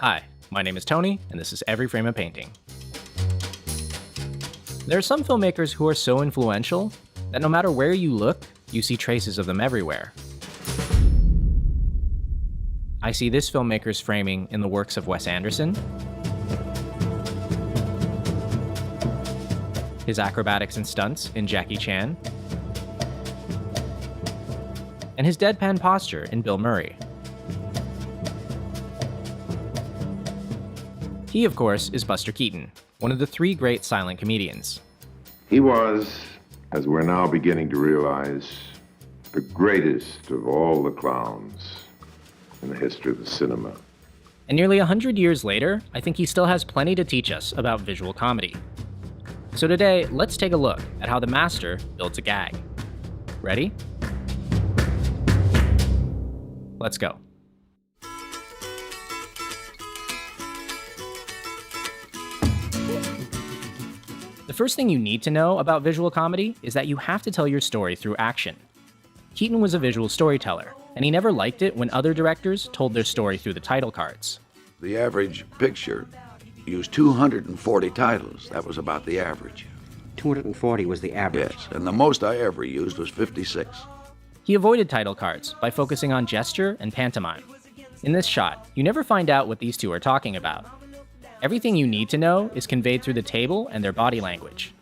Hi, my name is Tony, and this is Every Frame a Painting. There are some filmmakers who are so influential that no matter where you look, you see traces of them everywhere. I see this filmmaker's framing in the works of Wes Anderson, his acrobatics and stunts in Jackie Chan, and his deadpan posture in Bill Murray. He, of course, is Buster Keaton, one of the three great silent comedians. He was, as we're now beginning to realize, the greatest of all the clowns in the history of the cinema. And nearly 100 years later, I think he still has plenty to teach us about visual comedy. So today, let's take a look at how the master builds a gag. Ready? Let's go. The first thing you need to know about visual comedy is that you have to tell your story through action. Keaton was a visual storyteller, and he never liked it when other directors told their story through the title cards. The average picture used 240 titles. That was about the average. 240 was the average? Yes, and the most I ever used was 56. He avoided title cards by focusing on gesture and pantomime. In this shot, you never find out what these two are talking about. Everything you need to know is conveyed through the table and their body language.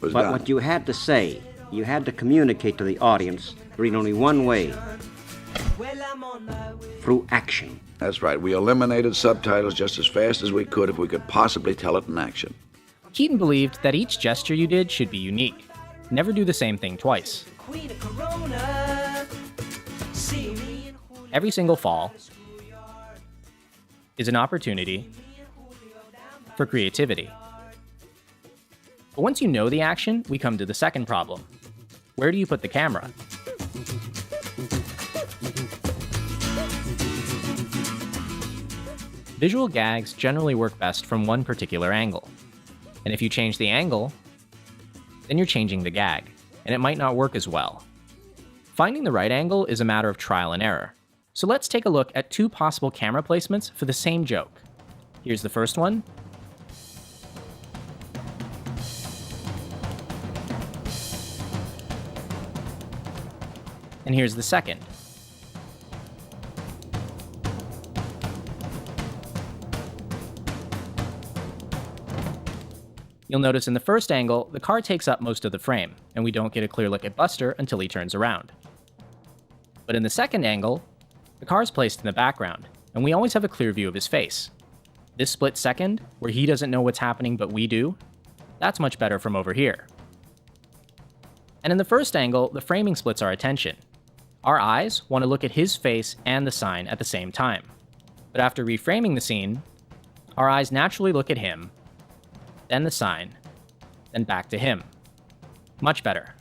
But what you had to say, you had to communicate to the audience in only one way. Through action. That's right. We eliminated subtitles just as fast as we could if we could possibly tell it in action. Keaton believed that each gesture you did should be unique. Never do the same thing twice. Every single fall is an opportunity for creativity. But once you know the action, we come to the second problem. Where do you put the camera? Visual gags generally work best from one particular angle. And if you change the angle, then you're changing the gag, and it might not work as well. Finding the right angle is a matter of trial and error. So let's take a look at two possible camera placements for the same joke. Here's the first one. And here's the second. You'll notice in the first angle, the car takes up most of the frame, and we don't get a clear look at Buster until he turns around. But in the second angle, the car is placed in the background, and we always have a clear view of his face. This split second, where he doesn't know what's happening but we do, that's much better from over here. And in the first angle, the framing splits our attention. Our eyes want to look at his face and the sign at the same time. But after reframing the scene, our eyes naturally look at him, then the sign, then back to him. Much better.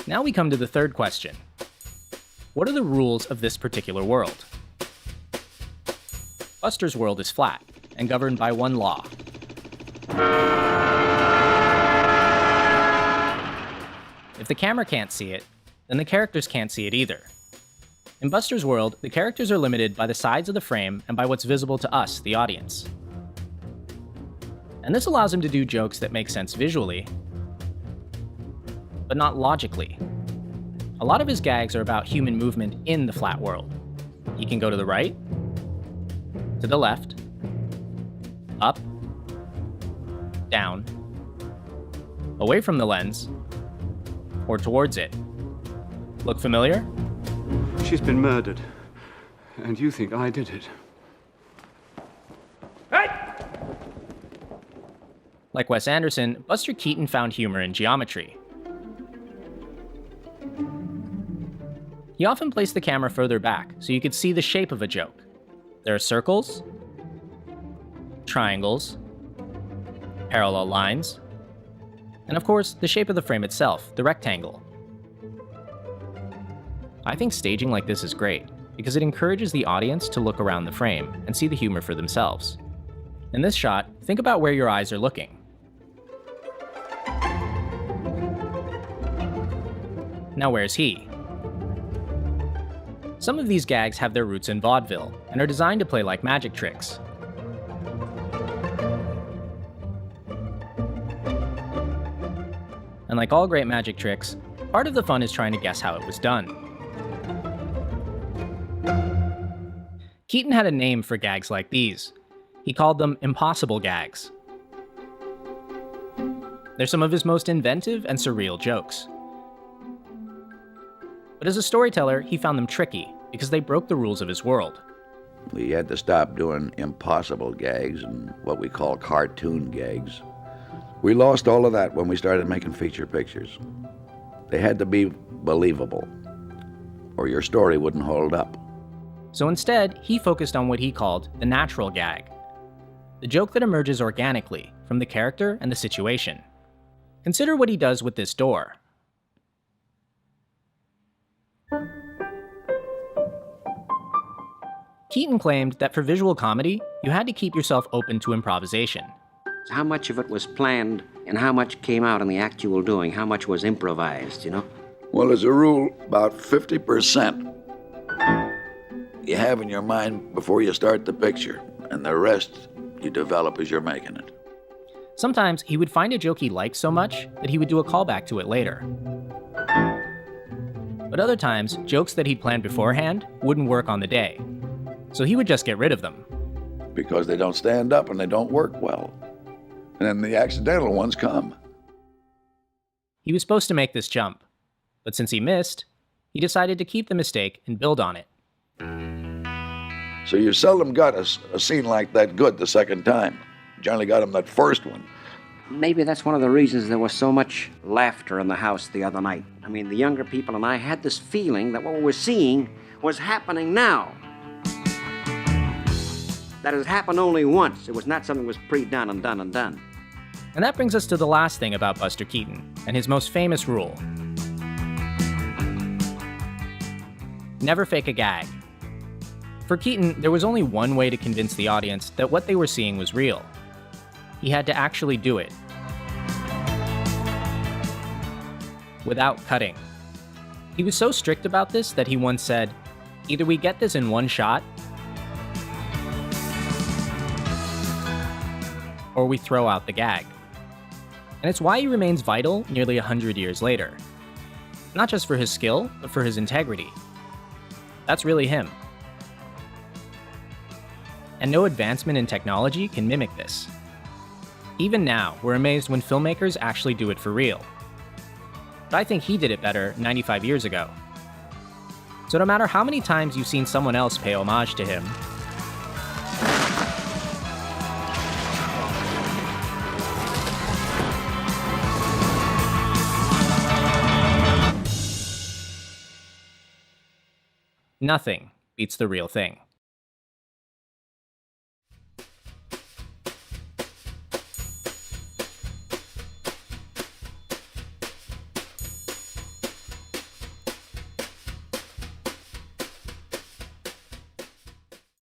Now we come to the third question. What are the rules of this particular world? Buster's world is flat and governed by one law. If the camera can't see it, then the characters can't see it either. In Buster's world, the characters are limited by the sides of the frame and by what's visible to us, the audience. And this allows him to do jokes that make sense visually, but not logically. A lot of his gags are about human movement in the flat world. He can go to the right, to the left, up, down, away from the lens, or towards it. Look familiar? She's been murdered, and you think I did it. Hey! Like Wes Anderson, Buster Keaton found humor in geometry. He often placed the camera further back so you could see the shape of a joke. There are circles, triangles, parallel lines, and of course, the shape of the frame itself, the rectangle. I think staging like this is great, because it encourages the audience to look around the frame and see the humor for themselves. In this shot, think about where your eyes are looking. Now where's he? Some of these gags have their roots in vaudeville and are designed to play like magic tricks. And like all great magic tricks, part of the fun is trying to guess how it was done. Keaton had a name for gags like these. He called them impossible gags. They're some of his most inventive and surreal jokes. But as a storyteller, he found them tricky because they broke the rules of his world. We had to stop doing impossible gags and what we call cartoon gags. We lost all of that when we started making feature pictures. They had to be believable, or your story wouldn't hold up. So instead, he focused on what he called the natural gag, the joke that emerges organically from the character and the situation. Consider what he does with this door. Keaton claimed that for visual comedy, you had to keep yourself open to improvisation. How much of it was planned and how much came out in the actual doing? How much was improvised, you know? Well, as a rule, about 50% you have in your mind before you start the picture, and the rest you develop as you're making it. Sometimes he would find a joke he liked so much that he would do a callback to it later. But other times, jokes that he'd planned beforehand wouldn't work on the day, so he would just get rid of them. Because they don't stand up and they don't work well. And then the accidental ones come. He was supposed to make this jump, but since he missed, he decided to keep the mistake and build on it. So you seldom got a scene like that good the second time. You generally got them that first one. Maybe that's one of the reasons there was so much laughter in the house the other night. I mean, the younger people and I had this feeling that what we were seeing was happening now. That it happened only once. It was not something that was pre-done and done and done. And that brings us to the last thing about Buster Keaton, and his most famous rule. Never fake a gag. For Keaton, there was only one way to convince the audience that what they were seeing was real. He had to actually do it. Without cutting. He was so strict about this that he once said, "Either we get this in one shot, or we throw out the gag." And it's why he remains vital nearly 100 years later. Not just for his skill, but for his integrity. That's really him. And no advancement in technology can mimic this. Even now, we're amazed when filmmakers actually do it for real. But I think he did it better 95 years ago. So no matter how many times you've seen someone else pay homage to him, nothing beats the real thing.